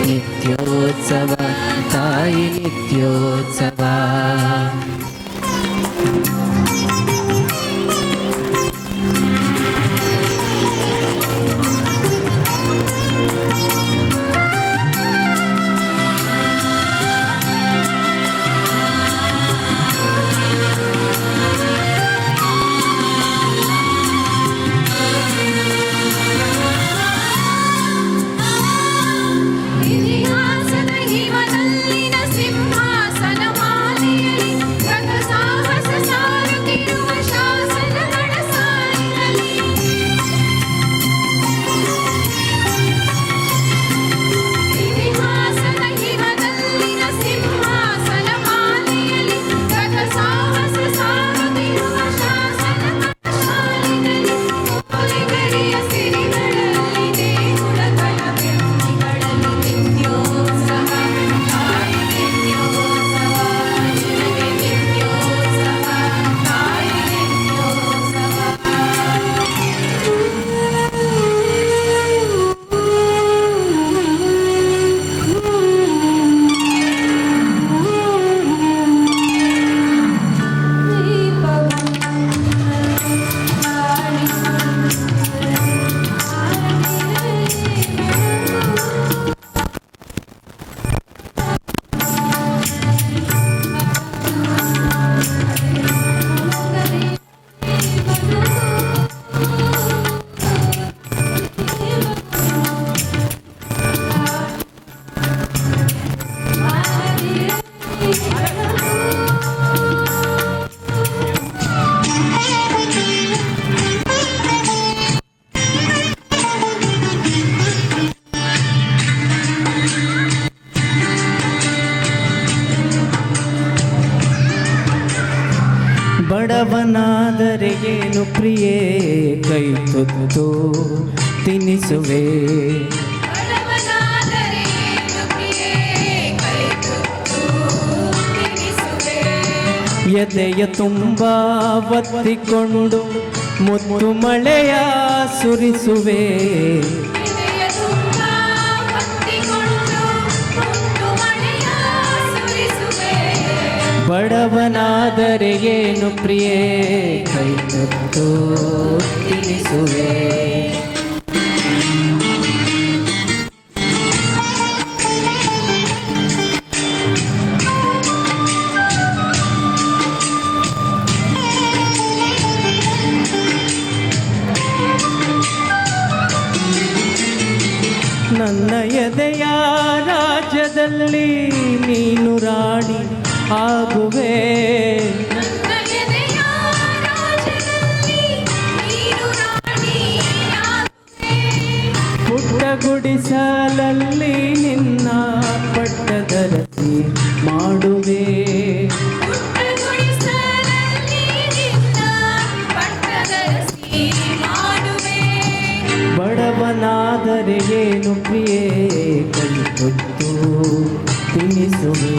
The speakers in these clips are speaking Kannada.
ನಿತ್ಯೋತ್ಸವ ತಾಯಿ ನಿತ್ಯೋತ್ಸವ. ಬಡವನಾದರೆ ಏನು ಪ್ರಿಯೇ ಕೈ ತುತ್ತು ತಿನಿಸುವೆ, ಎದೆಯ ತುಂಬ ಒತ್ತಿಕೊಂಡು ಮುತ್ತು ಮಳೆಯ ಸುರಿಸುವೆ. ಬಡವನಾದರೆ ಏನು ಪ್ರಿಯೇ ಕೈ ತುತ್ತು ತಿನಿಸುವೆ. ನನ್ನ ಎದೆಯ ರಾಜ್ಯದಲ್ಲಿ ನೀನು ರಾಣಿ ಆಗುವೆ, ಪುಟ್ಟ ಗುಡಿಸಲಲ್ಲಿ ನಿನ್ನ ಪಟ್ಟದರಸಿ ಮಾಡುವೆ. ಬಡವನಾದರೆ ಏನು ಪ್ರಿಯೇ ಕೈ ತುತ್ತು ತಿನಿಸುವೆ.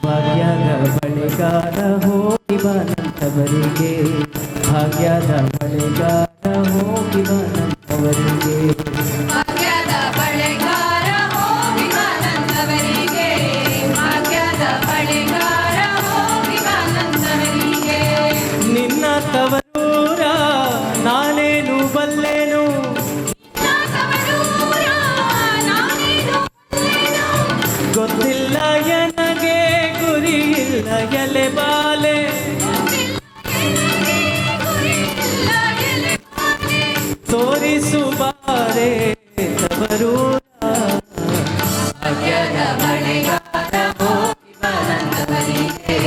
ಭಾಗ್ಯದ ಬಳಿಗಾರ ಹೋಗಿ ಬನಂತವರಿಗೆ, ಭಾಗ್ಯದ ಬಳಿಗಾರ ಹೋಗಿ ಬನಂತವರಿಗೆ, ಭಾಗ್ಯದ ಬಳಿಗಾರ ಹೋಗಿ ಬನಂತವರಿಗೆ, ಭಾಗ್ಯದ ಬಳಿಗಾರ ಹೋಗಿ ಬನಂತವರಿಗೆ. ನಿನ್ನ ತವರೂರ ನಾನೇನು ಬಲ್ಲೆನು, ಗೊತ್ತಿಲ್ಲ ನನಗೆ ಗುರಿಯಿಲ್ಲ ಎಲೆ ಬಾಲೆ, ತೋರಿಸುಬಾರೆ ತವರೂರ. ಭಾಗ್ಯದ ಬಳಿಗಾರ ಹೋಗಿ ಬನಂತವರಿಗೆ,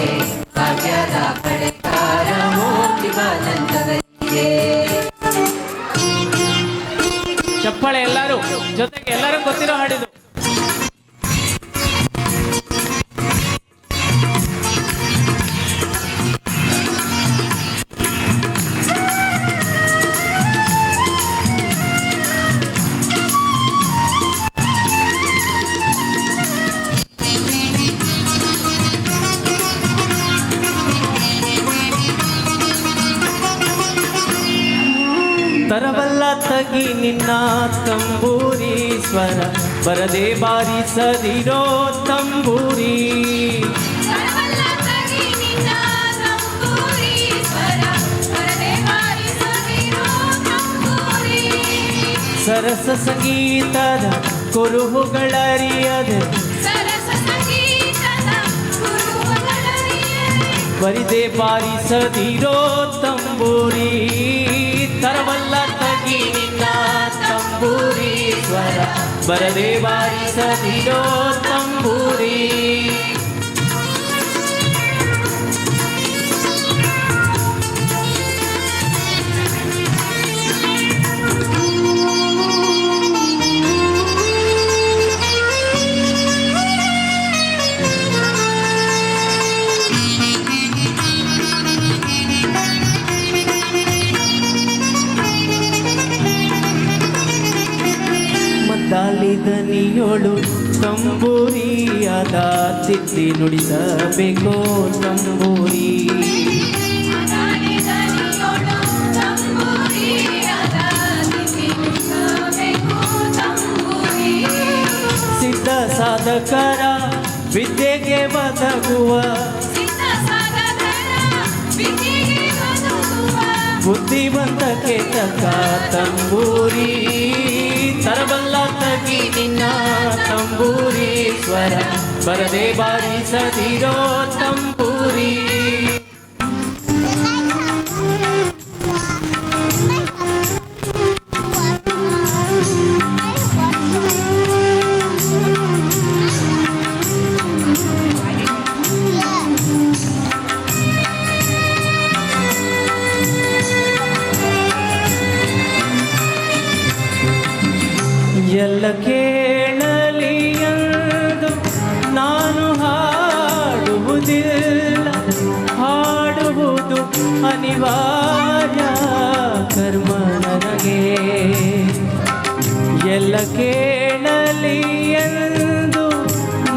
ಭಾಗ್ಯದ ಬಳಿಗಾರ ಹೋಗಿ ಬನಂತವರಿಗೆ. ಚಪ್ಪಾಳೆ ಎಲ್ಲರೂ ಜೊತೆಗೆ, ಎಲ್ಲರೂ ಗೊತ್ತಿರೋ ಹಾಡಿದು. ತಗಿ ನಿನ್ನ ತಂಬೂರಿ ಸ್ವರ ಬರದೆ ಬಾರಿಸದಿರೋ ತಂಬೂರಿ ಸ್ವರವಲ್ಲ ತಗಿ ನಿನ್ನ ತಂಬೂರಿ ಸ್ವರ ಬರದೆ ಬಾರಿಸದಿರೋ ತಂಬೂರಿ. ಸರಸ ಸಂಗೀತದ ಕುರುಹುಗಳರಿಯದೆ ಸರಸ ಸಂಗೀತದ ಗುರುಗಳರಿಯದೆ ಬರಿದೆ ಬಾರಿಸದಿರೋ ತಂಬೂರಿ ತರವಲ್ಲ ತಗಿ ನಿನ್ನ ತಂಬೂರಿ ಸ್ವರ ಬರದೆ ಬಾರಿಸದಿರೋ ತಂಬೂರಿ. ಮದ್ದಾಲಿ ದನಿಯೋಳು ತಂಬೂರಿಯಾದ ತಿದ್ದಿ ನುಡಿಸಬೇಕೋ ತಂಬೂರಿ ಗಾಳಿ ದನಿಯೋಳು ತಂಬೂರಿಯಾದ ದಿಕ್ಕಿ ನುಡಿಸಬೇಕು ತಂಬೂರಿ. ಸಿದ್ಧ ಸಾಧಕರ ವಿದ್ಯೆಗೆ ಒದಗುವ ಸಿದ್ಧ ಸಾಧಕರ ವಿಧಿಗೆ ಒದಗುವ ಬುದ್ಧಿವಂತಕ್ಕೆ ತಕ್ಕ ತಂಬೂರಿ ತರಬಲ್ಲ ತಗಿ ನಿನ್ನ ತಂಬೂರಿ ಸ್ವರ ಬರದೆ ಬಾರಿಸದಿರೋ ತಂಬೂರಿ. ಎಲ್ಲ ಕೇಳಲಿ ಎಂದು ನಾನು ಹಾಡುವುದಿಲ್ಲ, ಹಾಡುವುದು ಅನಿವಾರ್ಯ ಕರ್ಮ ನನಗೆ. ಎಲ್ಲ ಕೇಳಲಿ ಎಂದು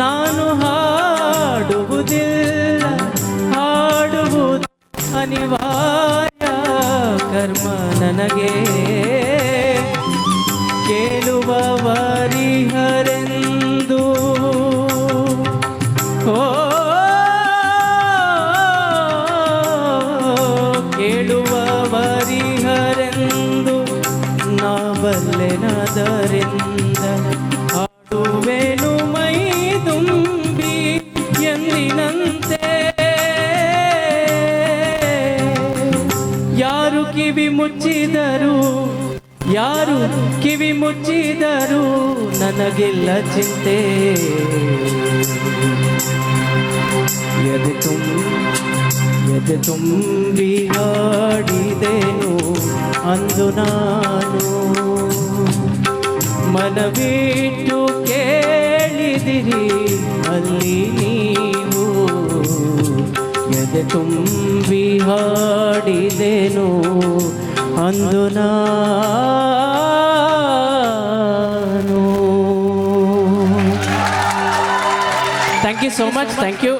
ನಾನು ಹಾಡುವುದಿಲ್ಲ, ಹಾಡುವುದು ಅನಿವಾರ್ಯ ಕರ್ಮ ನನಗೆ. ಕೇಳುವವರಿಹರೆಂದು ಕೇಳುವವರಿಹರೆಂದು ನಾವಲ್ಲೆನದರಿಂದ ಹಾಡುವೆನು ಮೈ ತುಂಬಿ ಎಂದಿನಂತೆ. ಯಾರು ಕಿವಿ ಮುಚ್ಚಿದರು, ಯಾರು ಕಿವಿ ಮುಚ್ಚಿದರು ನನಗಿಲ್ಲ ಚಿಂತೆ. ಎದೆ ತುಂಬಿ ಹಾಡಿದೆನು ಅಂದು ನಾನು, ಮನವಿಟ್ಟು ಕೇಳಿದಿರಿ ಅಲ್ಲಿ ನೀವು. ಎದೆ ತುಂಬಿ ಹಾಡಿದೆನು ಅಂದು ನಾನು. Thank you so much. Thank you.